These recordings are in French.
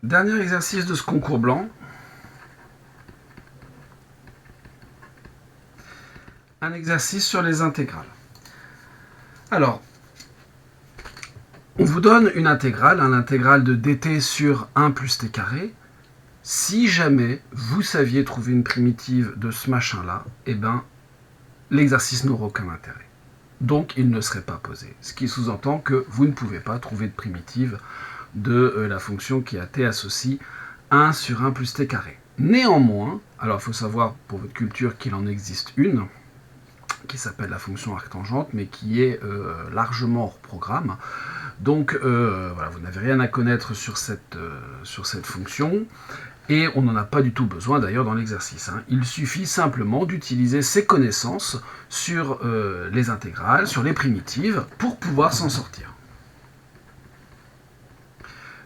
Dernier exercice de ce concours blanc. Un exercice sur les intégrales. Alors, on vous donne une intégrale, l'intégrale de dt sur 1 plus t carré. Si jamais vous saviez trouver une primitive de ce machin-là, eh ben, l'exercice n'aura aucun intérêt. Donc, il ne serait pas posé. Ce qui sous-entend que vous ne pouvez pas trouver de primitive de la fonction qui a t associe 1 sur 1 plus t carré. Néanmoins, alors il faut savoir pour votre culture qu'il en existe une, qui s'appelle la fonction arctangente, mais qui est largement hors programme. Donc voilà, vous n'avez rien à connaître sur cette fonction, et on n'en a pas du tout besoin d'ailleurs dans l'exercice. Il suffit simplement d'utiliser ses connaissances sur les intégrales, sur les primitives, pour pouvoir s'en sortir.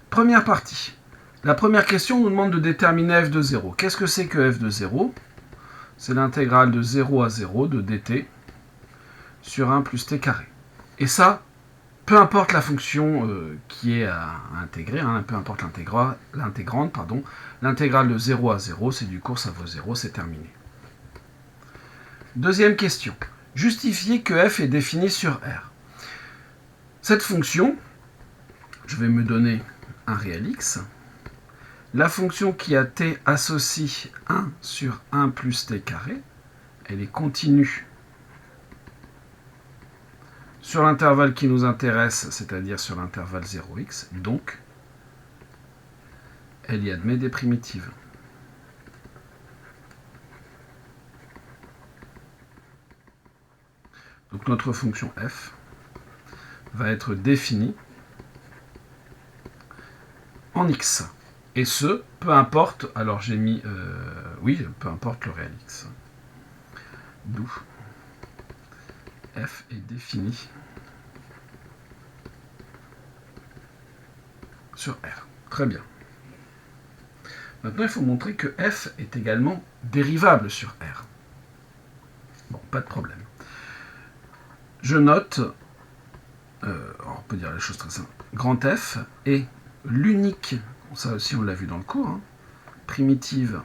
Première partie. La première question nous demande de déterminer f de 0. Qu'est-ce que c'est que f de 0 ? C'est l'intégrale de 0 à 0 de dt sur 1 plus t carré. Et ça, peu importe la fonction qui est à intégrer, peu importe l'intégrante, l'intégrale de 0 à 0, c'est du cours, ça vaut 0, c'est terminé. Deuxième question. Justifier que f est défini sur R. Cette fonction, je vais me donner un réel x. La fonction qui a t associe 1 sur 1 plus t carré, elle est continue sur l'intervalle qui nous intéresse, c'est-à-dire sur l'intervalle 0x, donc elle y admet des primitives. Donc notre fonction f va être définie en x. Et ce, peu importe, alors j'ai mis, peu importe le réel x. D'où f est défini sur R. Très bien. Maintenant, il faut montrer que f est également dérivable sur R. Bon, pas de problème. Je note, on peut dire la chose très simple, grand F est l'unique, ça aussi on l'a vu dans le cours, primitive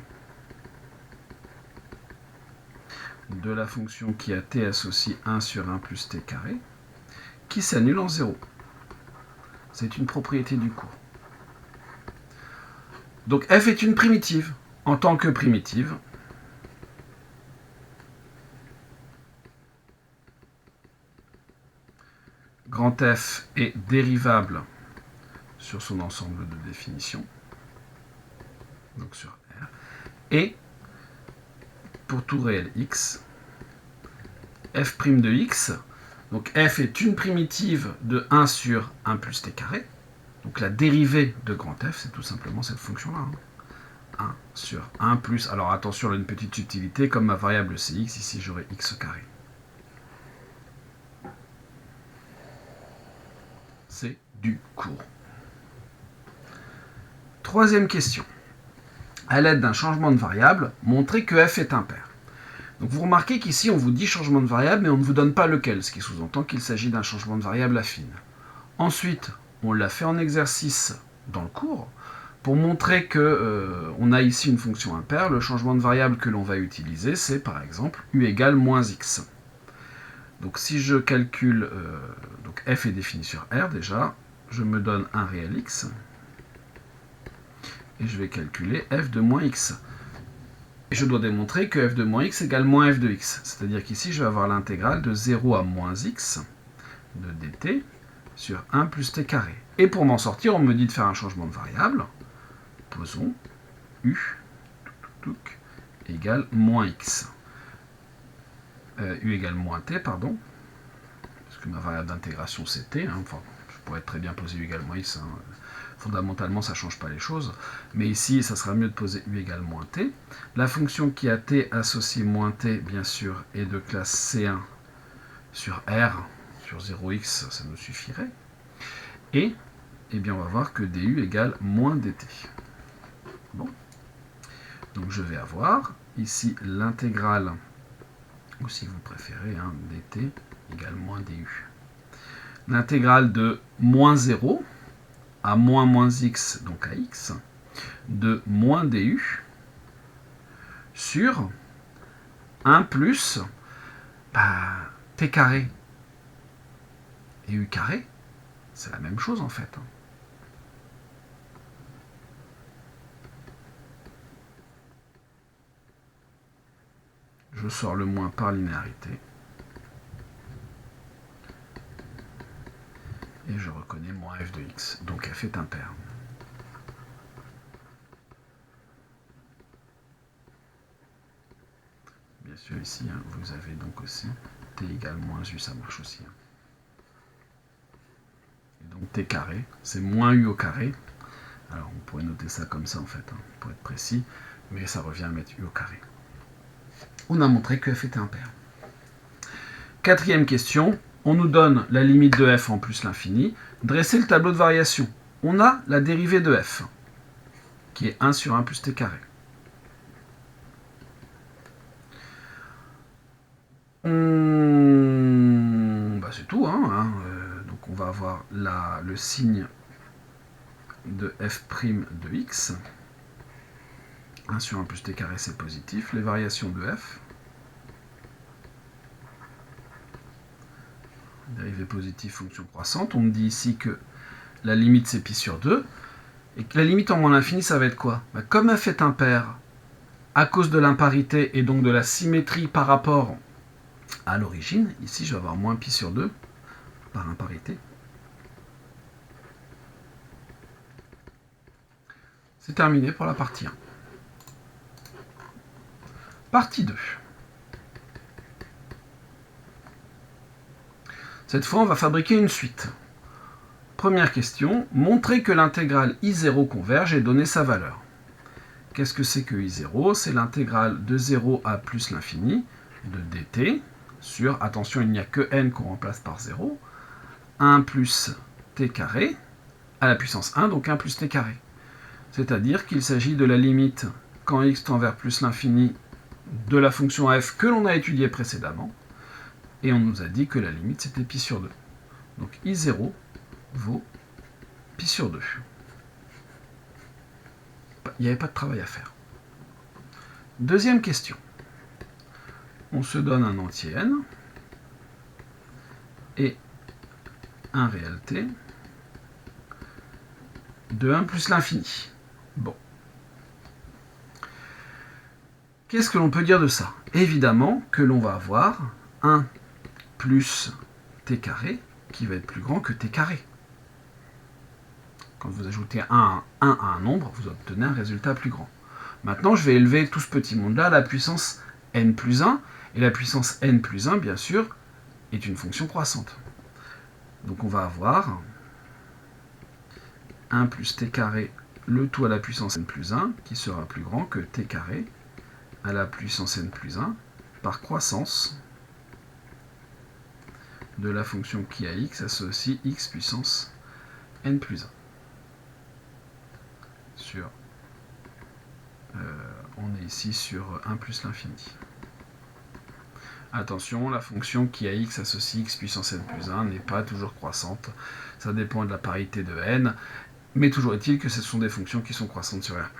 de la fonction qui a t associe 1 sur 1 plus t carré, qui s'annule en 0. C'est une propriété du cours. Donc f est une primitive. En tant que primitive, grand F est dérivable sur son ensemble de définitions, donc sur R, et pour tout réel x, f' de x, donc f est une primitive de 1 sur 1 plus t carré, donc la dérivée de grand F, c'est tout simplement cette fonction-là. 1 sur 1 plus, alors attention, là, une petite subtilité, comme ma variable c'est x, ici j'aurai x carré. C'est du cours. Troisième question. À l'aide d'un changement de variable, montrez que f est impair. Donc vous remarquez qu'ici on vous dit changement de variable, mais on ne vous donne pas lequel, ce qui sous-entend qu'il s'agit d'un changement de variable affine. Ensuite, on l'a fait en exercice dans le cours, pour montrer qu'on a ici une fonction impaire. Le changement de variable que l'on va utiliser, c'est par exemple u égale moins x. Donc si je calcule, donc f est défini sur R déjà, je me donne un réel x, et je vais calculer f de moins x. Et je dois démontrer que f de moins x égale moins f de x. C'est-à-dire qu'ici, je vais avoir l'intégrale de 0 à moins x de dt sur 1 plus t carré. Et pour m'en sortir, on me dit de faire un changement de variable. Posons u égale moins x. U égale moins t, pardon. Parce que ma variable d'intégration, c'est t. Enfin, je pourrais très bien poser u égale moins x. Fondamentalement, ça ne change pas les choses. Mais ici, ça sera mieux de poser u égale moins t. La fonction qui a t associée moins t, bien sûr, est de classe C1 sur R, sur 0x, ça nous suffirait. Et, eh bien, on va voir que du égale moins dt. Bon. Donc, je vais avoir ici l'intégrale, ou si vous préférez, dt égale moins du. L'intégrale de moins 0 à moins x, donc à x, de moins du sur 1 plus t carré et u carré, c'est la même chose en fait. Je sors le moins par linéarité. Et je reconnais moins f de x, donc f est impair. Bien sûr, ici, vous avez donc aussi t égale moins u, ça marche aussi. Et donc t carré, c'est moins u au carré. Alors, on pourrait noter ça comme ça, en fait, pour être précis, mais ça revient à mettre u au carré. On a montré que f était impair. Quatrième question, on nous donne la limite de f en plus l'infini. Dressez le tableau de variation. On a la dérivée de f, qui est 1 sur 1 plus t carré. C'est tout. Donc on va avoir le signe de f' de x. 1 sur 1 plus t carré, c'est positif. Les variations de f. Dérivée positive, fonction croissante. On me dit ici que la limite, c'est pi sur 2. Et que la limite en moins l'infini, ça va être quoi? Comme f est impair, à cause de l'imparité et donc de la symétrie par rapport à l'origine, ici, je vais avoir moins pi sur 2 par imparité. C'est terminé pour la partie 1. Partie 2. Cette fois, on va fabriquer une suite. Première question, montrer que l'intégrale I0 converge et donner sa valeur. Qu'est-ce que c'est que I0? C'est l'intégrale de 0 à plus l'infini de dt sur, attention, il n'y a que n qu'on remplace par 0, 1 plus t carré à la puissance 1, donc 1 plus t carré. C'est-à-dire qu'il s'agit de la limite quand x tend vers plus l'infini de la fonction f que l'on a étudiée précédemment, et on nous a dit que la limite c'était pi sur 2. Donc I0 vaut pi sur 2. Il n'y avait pas de travail à faire. Deuxième question. On se donne un entier n et un réel t de 1 plus l'infini. Bon. Qu'est-ce que l'on peut dire de ça? Évidemment que l'on va avoir 1 plus t carré qui va être plus grand que t carré. Quand vous ajoutez 1 à un nombre, vous obtenez un résultat plus grand. Maintenant, je vais élever tout ce petit monde-là à la puissance n plus 1, et la puissance n plus 1, bien sûr, est une fonction croissante. Donc on va avoir 1 plus t carré, le tout à la puissance n plus 1, qui sera plus grand que t carré à la puissance n plus 1, par croissance de la fonction qui à x associe x puissance n plus 1. On est ici sur 1 plus l'infini. Attention, la fonction qui à x associe x puissance n plus 1 n'est pas toujours croissante. Ça dépend de la parité de n, mais toujours est-il que ce sont des fonctions qui sont croissantes sur R+.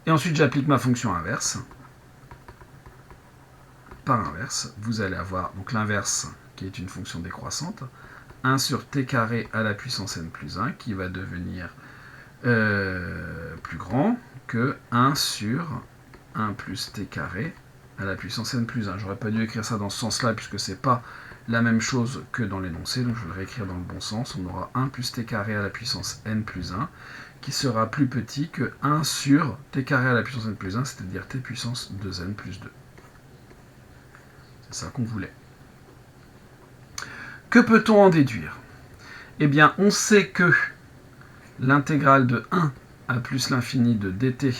Et ensuite, j'applique ma fonction inverse. Par inverse, vous allez avoir donc l'inverse qui est une fonction décroissante, 1 sur t carré à la puissance n plus 1 qui va devenir plus grand que 1 sur 1 plus t carré à la puissance n plus 1. J'aurais pas dû écrire ça dans ce sens-là puisque c'est pas la même chose que dans l'énoncé, donc je vais le réécrire dans le bon sens. On aura 1 plus t carré à la puissance n plus 1 qui sera plus petit que 1 sur t carré à la puissance n plus 1, c'est-à-dire t puissance 2n plus 2. C'est ça qu'on voulait. Que peut-on en déduire? Eh bien, on sait que l'intégrale de 1 à plus l'infini de dt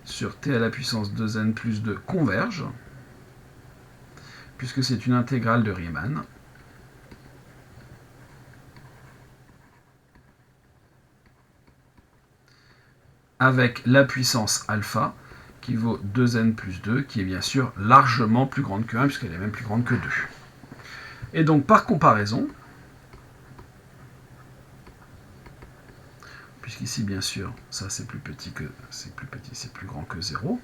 sur t à la puissance 2n plus 2 converge, puisque c'est une intégrale de Riemann. Avec la puissance alpha, qui vaut 2n plus 2, qui est bien sûr largement plus grande que 1, puisqu'elle est même plus grande que 2. Et donc, par comparaison, puisqu'ici, bien sûr, ça c'est plus petit, c'est plus grand que 0.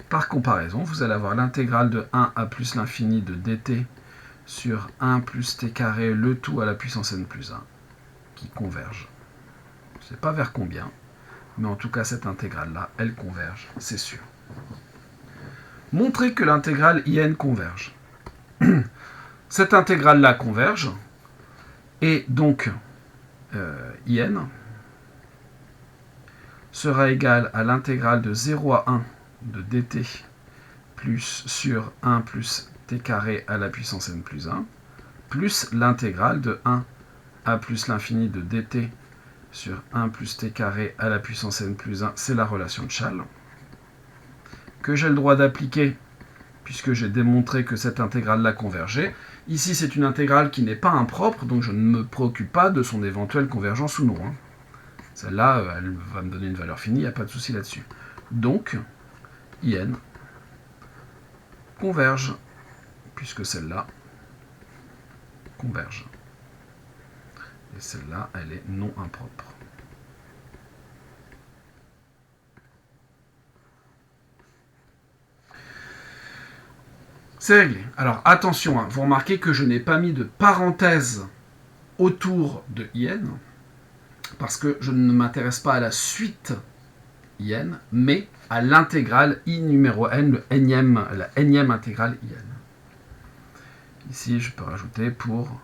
Par comparaison, vous allez avoir l'intégrale de 1 à plus l'infini de dt sur 1 plus t carré, le tout à la puissance n plus 1, qui converge. Je ne sais pas vers combien, mais en tout cas, cette intégrale-là, elle converge, c'est sûr. Montrez que l'intégrale in converge. Cette intégrale-là converge, et donc in sera égale à l'intégrale de 0 à 1 de dt plus sur 1 plus t carré à la puissance n plus 1, plus l'intégrale de 1 à plus l'infini de dt sur 1 plus t carré à la puissance n plus 1, c'est la relation de Chasles, que j'ai le droit d'appliquer puisque j'ai démontré que cette intégrale-là convergeait. Ici, c'est une intégrale qui n'est pas impropre, donc je ne me préoccupe pas de son éventuelle convergence ou non. Celle-là, elle va me donner une valeur finie, il n'y a pas de souci là-dessus. Donc, in converge, puisque celle-là converge. Et celle-là, elle est non impropre. C'est réglé. Alors attention, vous remarquez que je n'ai pas mis de parenthèse autour de in, parce que je ne m'intéresse pas à la suite in, mais à l'intégrale i numéro n, la énième intégrale in. Ici, je peux rajouter pour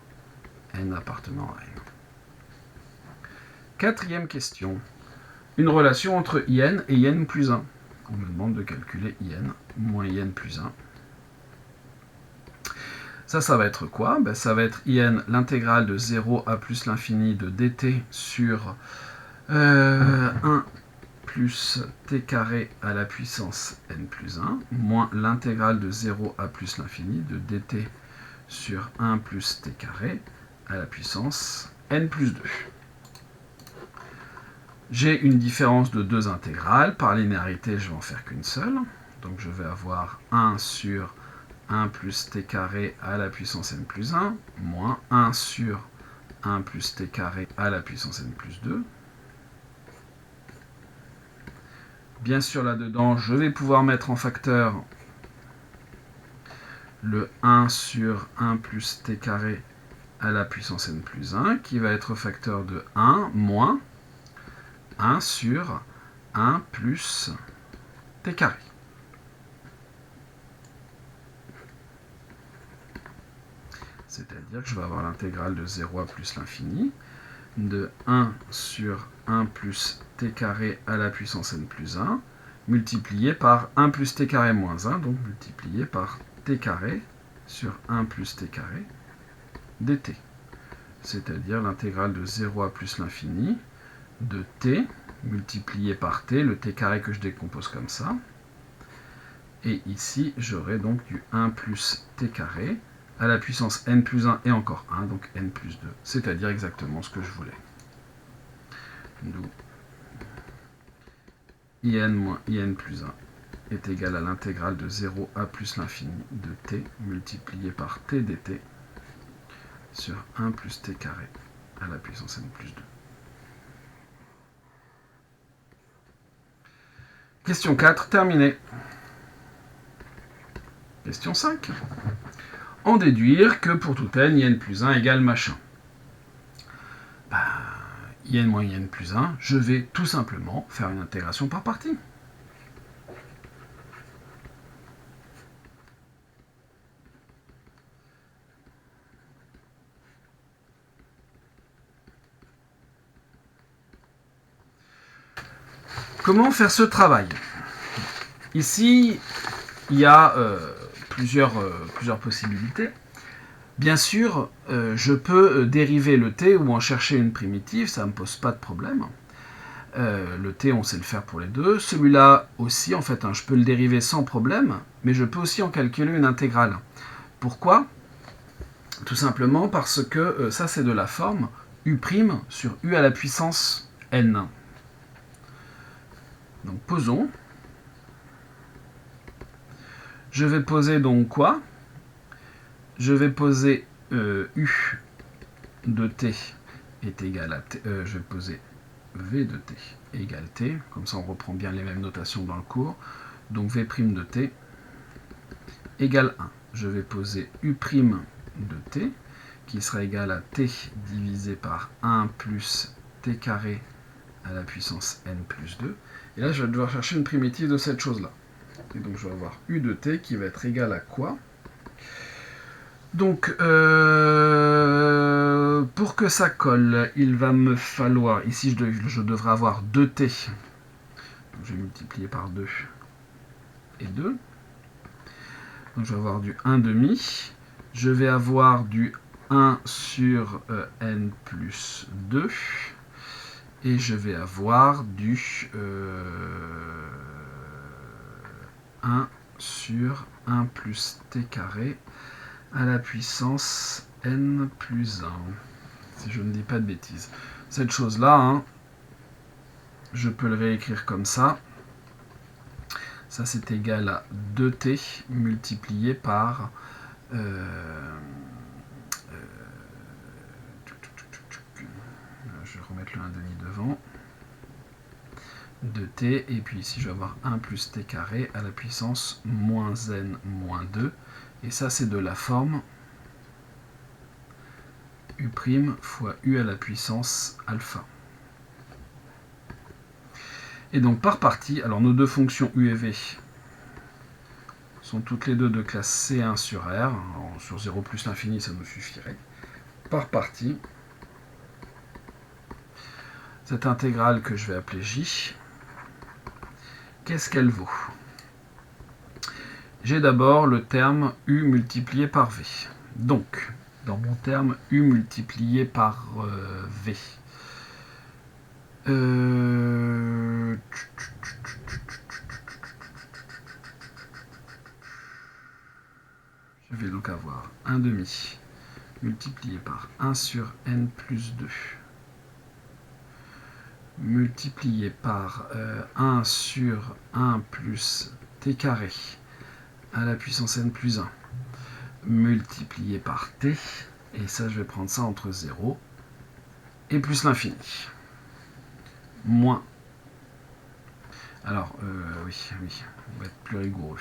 n appartenant à n. Quatrième question. Une relation entre in et in plus 1. On me demande de calculer in moins in plus 1. Ça va être quoi? Ça va être in l'intégrale de 0 à plus l'infini de dt sur 1 plus t carré à la puissance n plus 1, moins l'intégrale de 0 à plus l'infini de dt sur 1 plus t carré à la puissance n plus 2. J'ai une différence de deux intégrales. Par linéarité, je vais en faire qu'une seule. Donc je vais avoir 1 sur 1 plus t carré à la puissance n plus 1, moins 1 sur 1 plus t carré à la puissance n plus 2. Bien sûr, là-dedans, je vais pouvoir mettre en facteur le 1 sur 1 plus t carré à la puissance n plus 1, qui va être facteur de 1 moins 1 sur 1 plus t carré. C'est-à-dire que je vais avoir l'intégrale de 0 à plus l'infini de 1 sur 1 plus t carré à la puissance n plus 1 multiplié par 1 plus t carré moins 1, donc multiplié par t carré sur 1 plus t carré dt. C'est-à-dire l'intégrale de 0 à plus l'infini de t multiplié par t, le t carré que je décompose comme ça. Et ici, j'aurai donc du 1 plus t carré à la puissance n plus 1 et encore 1, donc n plus 2, c'est-à-dire exactement ce que je voulais. D'où in moins in plus 1 est égal à l'intégrale de 0 à plus l'infini de t multiplié par t dt sur 1 plus t carré à la puissance n plus 2. Question 4, terminée. Question 5. En déduire que pour tout n, in plus 1 égale machin. In moins in plus 1, je vais tout simplement faire une intégration par partie. Comment faire ce travail? Ici, il y a plusieurs possibilités. Bien sûr, je peux dériver le t ou en chercher une primitive, ça ne me pose pas de problème. Le t, on sait le faire pour les deux. Celui-là aussi, en fait, je peux le dériver sans problème, mais je peux aussi en calculer une intégrale. Pourquoi? Tout simplement parce que ça, c'est de la forme u' sur u à la puissance n. Donc, posons. Je vais poser donc quoi? Je vais poser u de t est égal à t. Je vais poser v de t égale t, comme ça on reprend bien les mêmes notations dans le cours, donc v' de t égale 1. Je vais poser u' de t, qui sera égal à t divisé par 1 plus t carré à la puissance n plus 2. Et là, je vais devoir chercher une primitive de cette chose-là. Et donc, je vais avoir u de t qui va être égal à quoi? Donc, pour que ça colle, il va me falloir, ici, je devrais avoir 2t. Donc, je vais multiplier par 2 et 2. Donc, je vais avoir du 1 demi. Je vais avoir du 1 sur n plus 2. Et je vais avoir du 1 sur 1 plus t carré à la puissance n plus 1. Si je ne dis pas de bêtises. Cette chose-là, hein, je peux le réécrire comme ça. Ça, c'est égal à 2t multiplié par... je vais remettre le 1 demi devant. 2t, et puis ici, je vais avoir 1 plus t carré à la puissance moins n moins 2. Et ça, c'est de la forme u' fois u à la puissance alpha. Et donc, par partie, alors nos deux fonctions u et v sont toutes les deux de classe C1 sur R. Alors, sur 0 plus l'infini, ça nous suffirait. Par partie, cette intégrale que je vais appeler J, qu'est-ce qu'elle vaut? J'ai d'abord le terme U multiplié par V. Donc, dans mon terme U multiplié par V, je vais donc avoir 1 demi multiplié par 1 sur n plus 2 multiplié par 1 sur 1 plus t carré à la puissance n plus 1 multiplié par t, et ça je vais prendre ça entre 0 et plus l'infini. Moins. Alors, oui, on va être plus rigoureux.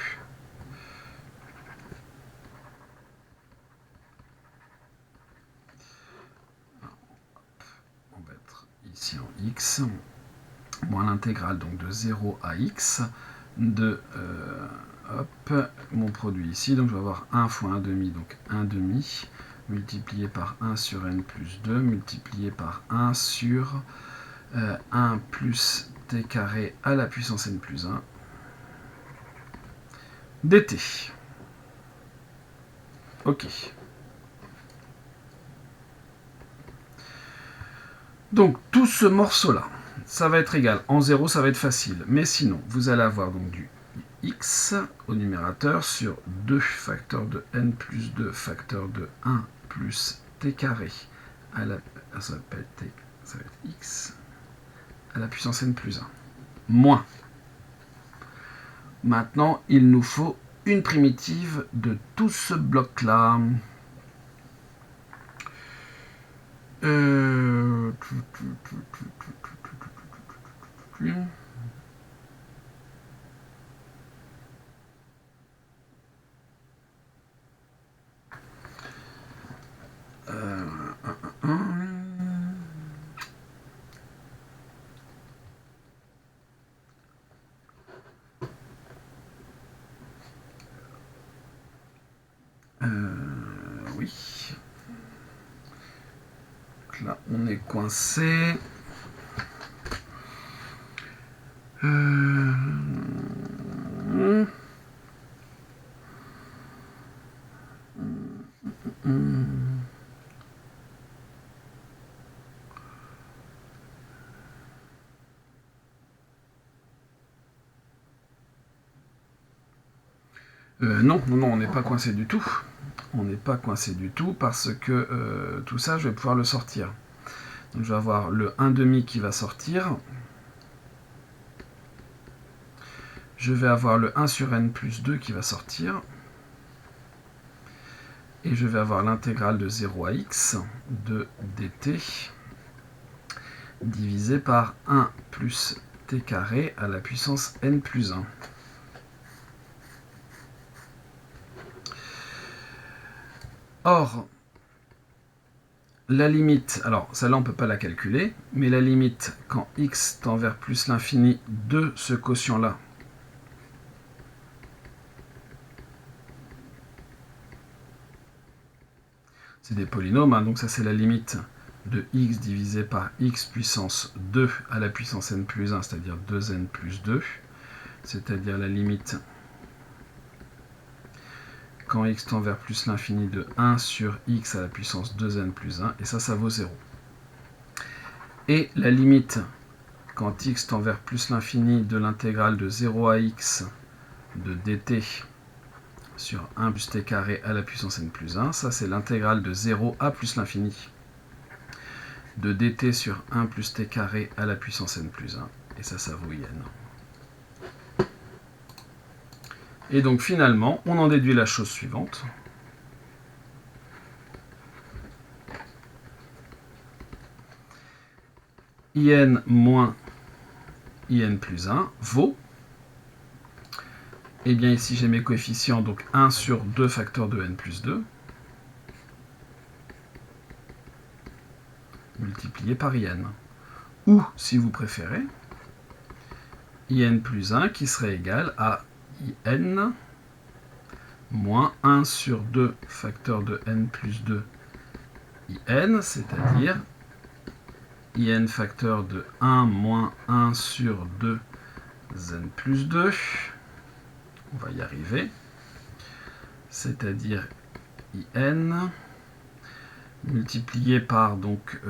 On va être ici en x, moins l'intégrale donc de 0 à x de mon produit ici, donc je vais avoir 1 fois 1 demi, donc 1 demi, multiplié par 1 sur n plus 2, multiplié par 1 sur 1 plus t carré à la puissance n plus 1, dt. Ok. Donc, tout ce morceau-là, ça va être égal. En 0, ça va être facile. Mais sinon, vous allez avoir donc du x au numérateur sur 2 facteurs de n plus 2 facteurs de 1 plus t carré à la... Ça va être x à la puissance n plus 1. Moins. Maintenant, il nous faut une primitive de tout ce bloc-là. Oui. Donc là, on est coincé. Non, on n'est pas coincé du tout. On n'est pas coincé du tout parce que tout ça, je vais pouvoir le sortir. Donc je vais avoir le 1 demi qui va sortir. Je vais avoir le 1 sur n plus 2 qui va sortir. Et je vais avoir l'intégrale de 0 à x de dt divisé par 1 plus t carré à la puissance n plus 1. Or, la limite, alors celle-là on ne peut pas la calculer, mais la limite quand x tend vers plus l'infini de ce quotient-là, c'est des polynômes, hein, donc ça c'est la limite de x divisé par x puissance 2 à la puissance n plus 1, c'est-à-dire 2n plus 2, c'est-à-dire la limite quand x tend vers plus l'infini de 1 sur x à la puissance 2n plus 1, et ça vaut 0. Et la limite quand x tend vers plus l'infini de l'intégrale de 0 à x de dt sur 1 plus t carré à la puissance n plus 1, ça c'est l'intégrale de 0 à plus l'infini de dt sur 1 plus t carré à la puissance n plus 1, et ça vaut in. Et donc finalement, on en déduit la chose suivante. In moins in plus 1 vaut, et bien ici j'ai mes coefficients, donc 1 sur 2 facteurs de n plus 2, multiplié par in. Ou, si vous préférez, in plus 1 qui serait égal à in moins 1 sur 2 facteurs de n plus 2 in, c'est-à-dire in facteur de 1 moins 1 sur 2 n plus 2, on va y arriver, c'est-à-dire in multiplié par donc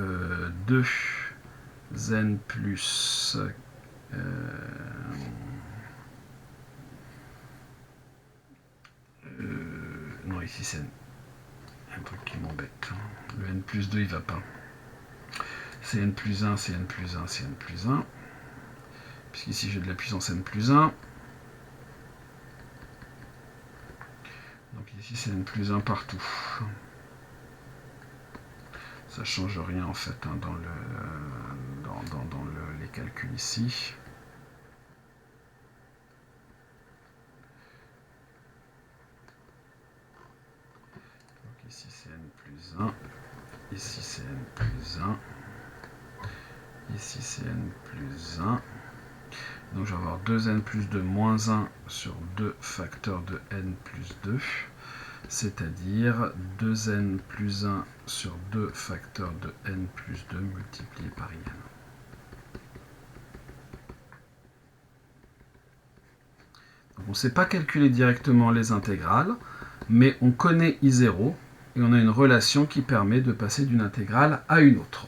2 n plus non, ici c'est un truc qui m'embête. Le n plus 2 il va pas. C'est n plus 1, c'est n plus 1, c'est n plus 1. Puisqu'ici j'ai de la puissance n plus 1. Donc ici c'est n plus 1 partout. Ça change rien en fait hein, dans les calculs ici. Donc ici c'est n plus 1. Ici c'est n plus 1. Ici c'est n plus 1. Donc je vais avoir 2n plus 2 moins 1 sur 2 facteurs de n plus 2, c'est-à-dire 2n plus 1 sur 2 facteurs de n plus 2 multiplié par in. Donc on ne sait pas calculer directement les intégrales, mais on connaît I0 et on a une relation qui permet de passer d'une intégrale à une autre.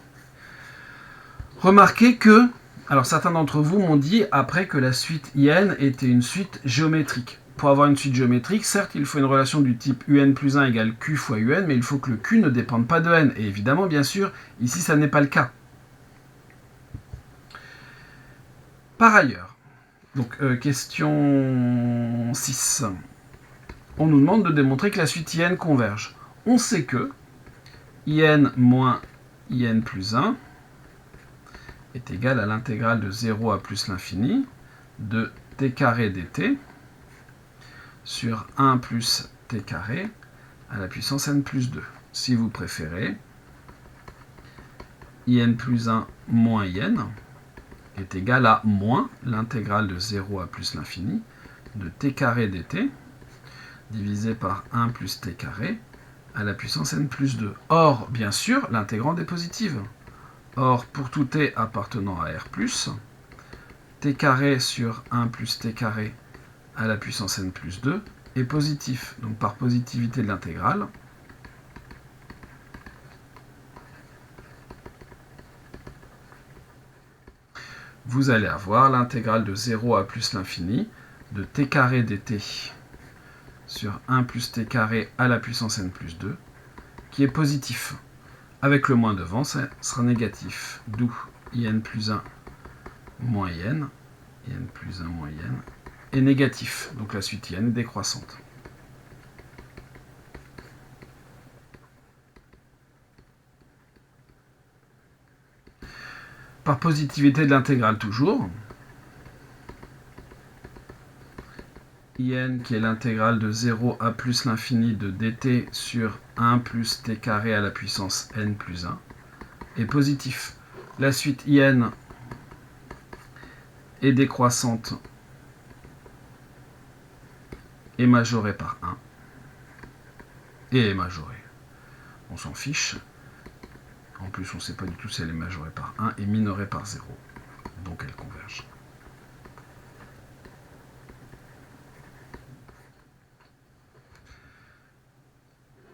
Remarquez que, alors certains d'entre vous m'ont dit après que la suite in était une suite géométrique. Pour avoir une suite géométrique, certes, il faut une relation du type un plus 1 égale q fois un, mais il faut que le q ne dépende pas de n. Et évidemment, bien sûr, ici, ça n'est pas le cas. Par ailleurs, donc question 6. On nous demande de démontrer que la suite in converge. On sait que in moins in plus 1 est égal à l'intégrale de 0 à plus l'infini de t carré dt sur 1 plus t carré à la puissance n plus 2. Si vous préférez, in plus 1 moins in est égal à moins l'intégrale de 0 à plus l'infini de t carré dt divisé par 1 plus t carré à la puissance n plus 2. Or, bien sûr, l'intégrande est positive. Or, pour tout t appartenant à R+, t carré sur 1 plus t carré à la puissance n plus 2 est positif. Donc par positivité de l'intégrale, vous allez avoir l'intégrale de 0 à plus l'infini de t carré dt sur 1 plus t carré à la puissance n plus 2, qui est positif. Avec le moins devant, ça sera négatif. D'où in plus 1 moins in plus 1 moins in, est négatif. Donc la suite in est décroissante. par positivité de l'intégrale toujours. In qui est l'intégrale de 0 à plus l'infini de dt sur 1 plus t carré à la puissance n plus 1 est positif. La suite in est décroissante est majorée par 1 et est majorée. On s'en fiche. En plus, on ne sait pas du tout si elle est majorée par 1 et minorée par 0. Donc elle converge.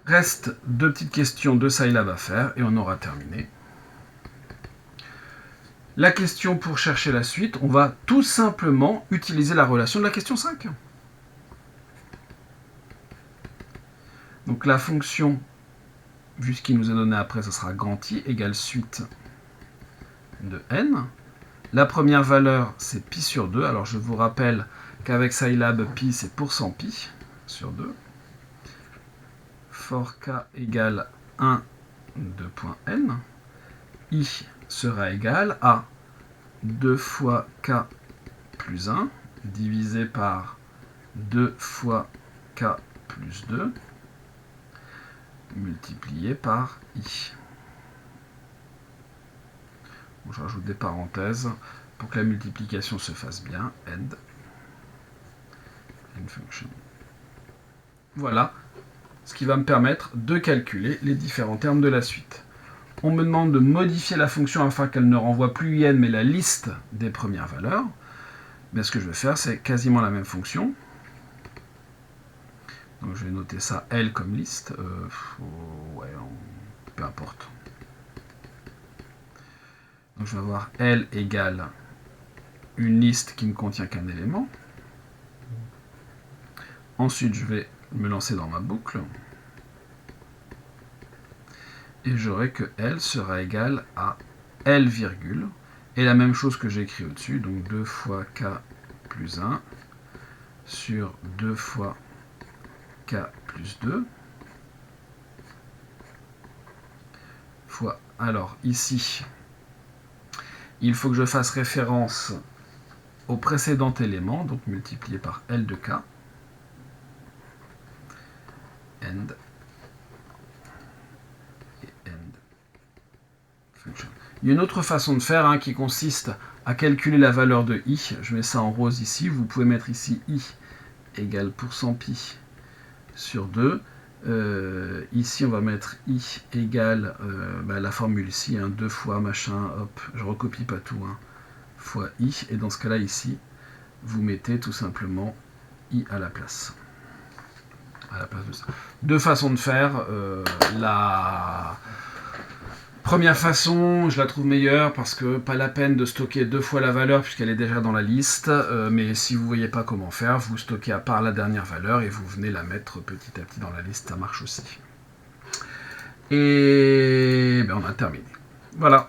Reste 2 petites questions de Scilab à faire et on aura terminé. La question pour chercher la suite, on va tout simplement utiliser la relation de la question 5. Donc la fonction, vu ce qui nous est donné après, ce sera grand I égale suite de n. La première valeur, c'est pi sur 2. Alors je vous rappelle qu'avec Scilab, pi, c'est %pi sur 2. For k égale 1 de point n. I sera égal à 2 fois k plus 1 divisé par 2 fois k plus 2 multiplié par i. Bon, je rajoute des parenthèses pour que la multiplication se fasse bien. End function. Voilà ce qui va me permettre de calculer les différents termes de la suite. On me demande de modifier la fonction afin qu'elle ne renvoie plus in mais la liste des premières valeurs. Mais ce que je vais faire, c'est quasiment la même fonction. Donc je vais noter ça L comme liste. Peu importe. Donc je vais avoir L égale une liste qui ne contient qu'un élément. Ensuite, je vais me lancer dans ma boucle. Et j'aurai que L sera égal à L virgule. Et la même chose que j'ai écrit au-dessus. Donc 2 fois K plus 1 sur 2 fois K plus 2. Fois. Alors ici, il faut que je fasse référence au précédent élément. Donc multiplié par L de K. End. Il y a une autre façon de faire qui consiste à calculer la valeur de i. Je mets ça en rose ici. Vous pouvez mettre ici i égale %pi sur 2. Ici, on va mettre i égale la formule ici, 2 fois machin, hop, je recopie pas tout, fois i. Et dans ce cas-là, ici, vous mettez tout simplement i à la place. De ça. Deux façons de faire. La première façon, je la trouve meilleure parce que pas la peine de stocker 2 fois la valeur puisqu'elle est déjà dans la liste. Mais si vous ne voyez pas comment faire, vous stockez à part la dernière valeur et vous venez la mettre petit à petit dans la liste. Ça marche aussi. Et on a terminé. Voilà.